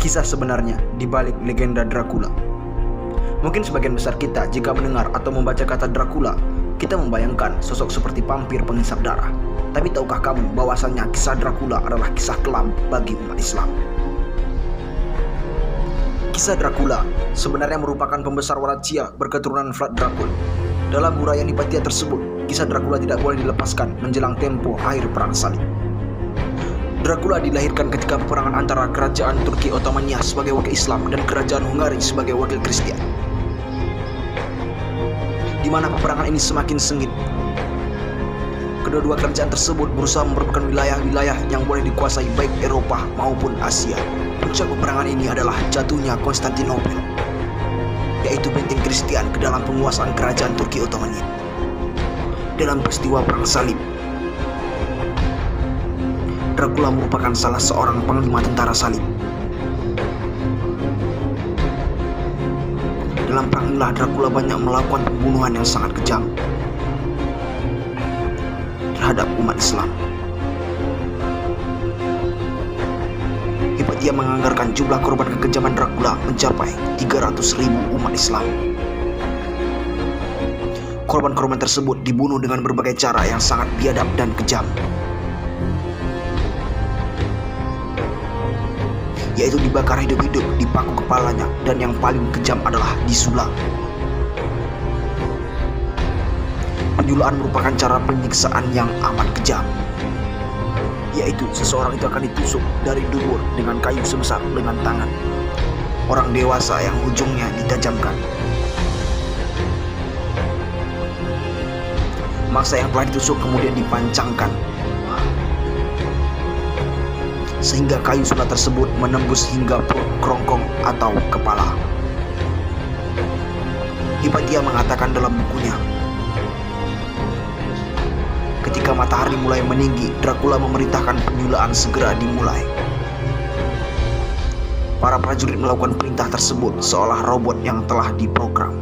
Kisah sebenarnya di balik legenda Dracula. Mungkin sebagian besar kita jika mendengar atau membaca kata Dracula, kita membayangkan sosok seperti vampir penghisap darah. Tapi tahukah kamu bahwasannya kisah Dracula adalah kisah kelam bagi umat Islam? Kisah Dracula sebenarnya merupakan pembesar Wallachia berketurunan Vlad Dracul. Dalam huraian Hipatia tersebut, kisah Dracula tidak boleh dilepaskan menjelang tempo akhir Perang Salib. Dracula dilahirkan ketika peperangan antara kerajaan Turki Ottomania sebagai wakil Islam dan kerajaan Hungari sebagai wakil Kristen, di mana peperangan ini semakin sengit. Kedua-dua kerajaan tersebut berusaha merebutkan wilayah-wilayah yang boleh dikuasai baik Eropa maupun Asia. Puncak peperangan ini adalah jatuhnya Konstantinopel, yaitu benteng Kristen ke dalam penguasaan kerajaan Turki Ottomania. Dalam peristiwa Perang Salib, Dracula merupakan salah seorang panglima tentara salib. Dalam perang inilah Dracula banyak melakukan pembunuhan yang sangat kejam terhadap umat Islam. Hipatia menganggarkan jumlah korban kekejaman Dracula mencapai 300.000 umat Islam. Korban-korban tersebut dibunuh dengan berbagai cara yang sangat biadab dan kejam, yaitu dibakar hidup-hidup, dipaku kepalanya, dan yang paling kejam adalah disulam. Penyulaan merupakan cara penyiksaan yang amat kejam, yaitu seseorang itu akan ditusuk dari dubur dengan kayu sebesar lengan tangan orang dewasa yang ujungnya ditajamkan. Mangsa yang telah ditusuk kemudian dipancangkan sehingga kayu sulat tersebut menembus hingga perut, kerongkong, atau kepala. Hipatia mengatakan dalam bukunya, ketika matahari mulai meninggi, Dracula memerintahkan penyulaan segera dimulai. Para prajurit melakukan perintah tersebut seolah robot yang telah diprogram.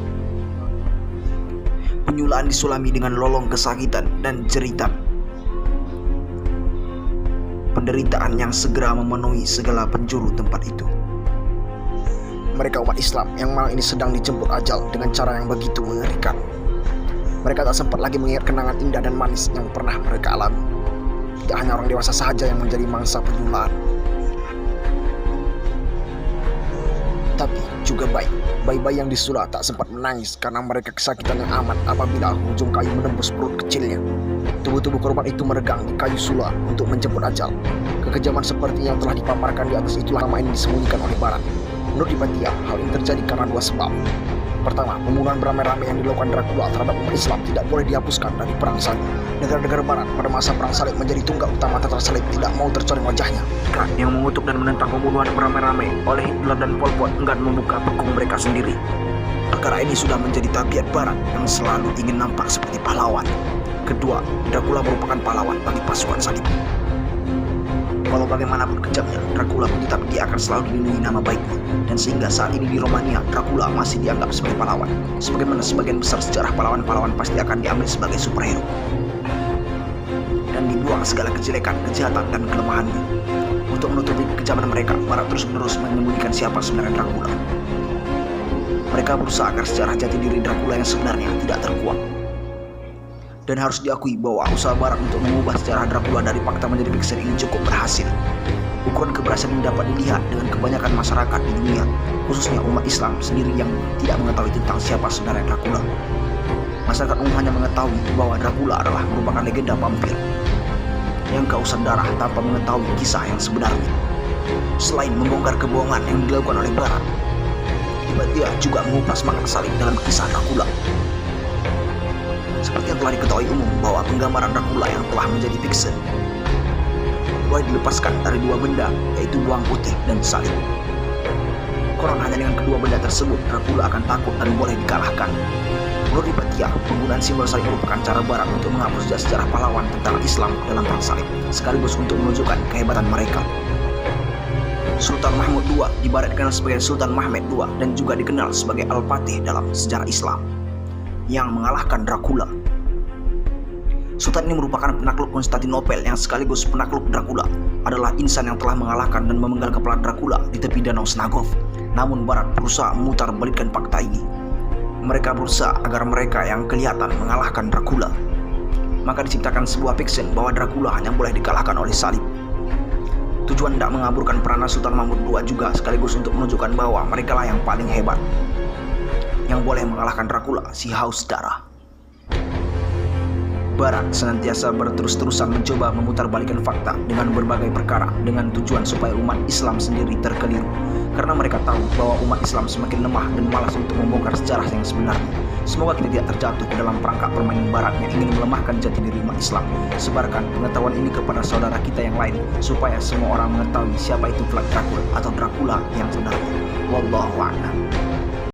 Penyulaan disulami dengan lolong kesakitan dan jeritan. Penderitaan yang segera memenuhi segala penjuru tempat itu. Mereka umat Islam yang malam ini sedang dijemput ajal dengan cara yang begitu mengerikan. Mereka tak sempat lagi mengingat kenangan indah dan manis yang pernah mereka alami. Tidak hanya orang dewasa saja yang menjadi mangsa penyulaan, tapi juga bayi-bayi yang disulat tak sempat menangis karena mereka kesakitan yang amat apabila ujung kayu menembus perut kecilnya. Tubuh-tubuh korban itu meregang di kayu sula untuk menjemput ajal. Kekejaman seperti yang telah dipaparkan di atas itulah selama ini disembunyikan oleh Barat. Menurut Hipatia, hal ini terjadi karena dua sebab. Pertama, pembunuhan beramai-ramai yang dilakukan Dracula terhadap umat Islam tidak boleh dihapuskan dari Perang Salib. Negara-negara Barat pada masa Perang Salib menjadi tunggak utama tentara salib tidak mau tercoreng wajahnya. Yang mengutuk dan menentang pembunuhan beramai-ramai oleh Hitler dan Pol Pot enggan membuka pekung mereka sendiri. Perkara ini sudah menjadi tabiat Barat yang selalu ingin nampak seperti pahlawan. Kedua, Dracula merupakan pahlawan bagi pasukan salib. Walau bagaimanapun kejamnya, Dracula pun tetap dia akan selalu dilindungi nama baiknya. Dan sehingga saat ini di Romania, Dracula masih dianggap sebagai pahlawan. Sebagaimana sebagian besar sejarah pahlawan-pahlawan pasti akan diambil sebagai superhero dan dibuang segala kejelekan, kejahatan, dan kelemahannya. Untuk menutupi kekejaman mereka, Barat terus-menerus menyembunyikan siapa sebenarnya Dracula. Mereka berusaha agar sejarah jati diri Dracula yang sebenarnya tidak terkuak. Dan harus diakui bahwa usaha Barat untuk mengubah sejarah Dracula dari fakta menjadi fiksi ini cukup berhasil. Ukuran keberhasilan ini dapat dilihat dengan kebanyakan masyarakat di dunia, khususnya umat Islam sendiri yang tidak mengetahui tentang siapa sebenarnya Dracula. Masyarakat umum hanya mengetahui bahwa Dracula adalah merupakan legenda vampir yang kehausan darah tanpa mengetahui kisah yang sebenarnya. Selain membongkar kebohongan yang dilakukan oleh Barat, Hipatia juga mengupas makna salib dalam kisah Dracula. Seperti yang telah diketahui umum bahwa penggambaran Dracula yang telah menjadi fiksi mulai dilepaskan dari dua benda, yaitu bawang putih dan salib. Konon hanya dengan kedua benda tersebut Dracula akan takut dan boleh dikalahkan. Menurut Hipatia, penggunaan simbol salib merupakan cara Barat untuk menghapus sejarah pahlawan tentara Islam dalam perang salib, sekaligus untuk menunjukkan kehebatan mereka. Sultan Mahmud II di Barat dikenal sebagai Sultan Mehmed II dan juga dikenal sebagai Al-Fatih dalam sejarah Islam yang mengalahkan Dracula. Sultan ini merupakan penakluk Konstantinopel yang sekaligus penakluk Dracula. adalah insan yang telah mengalahkan dan memenggal kepala Dracula di tepi danau Snagov. Namun Barat berusaha memutar balikkan fakta ini. Mereka berusaha agar mereka yang kelihatan mengalahkan Dracula. Maka diciptakan sebuah fiction bahwa Dracula hanya boleh dikalahkan oleh salib. Tujuan tidak mengaburkan peranan Sultan Mahmud II juga sekaligus untuk menunjukkan bahwa mereka lah yang paling hebat, yang boleh mengalahkan Dracula, si haus darah. Barat senantiasa berterus-terusan mencoba memutarbalikkan fakta dengan berbagai perkara dengan tujuan supaya umat Islam sendiri terkeliru, karena mereka tahu bahwa umat Islam semakin lemah dan malas untuk membongkar sejarah yang sebenarnya. Semoga kita tidak terjatuh ke dalam perangkap permainan Barat yang ingin melemahkan jati diri umat Islam. Sebarkan pengetahuan ini kepada saudara kita yang lain supaya semua orang mengetahui siapa itu Vlad Dracul atau Dracula yang sebenarnya. Wallahu a'lam.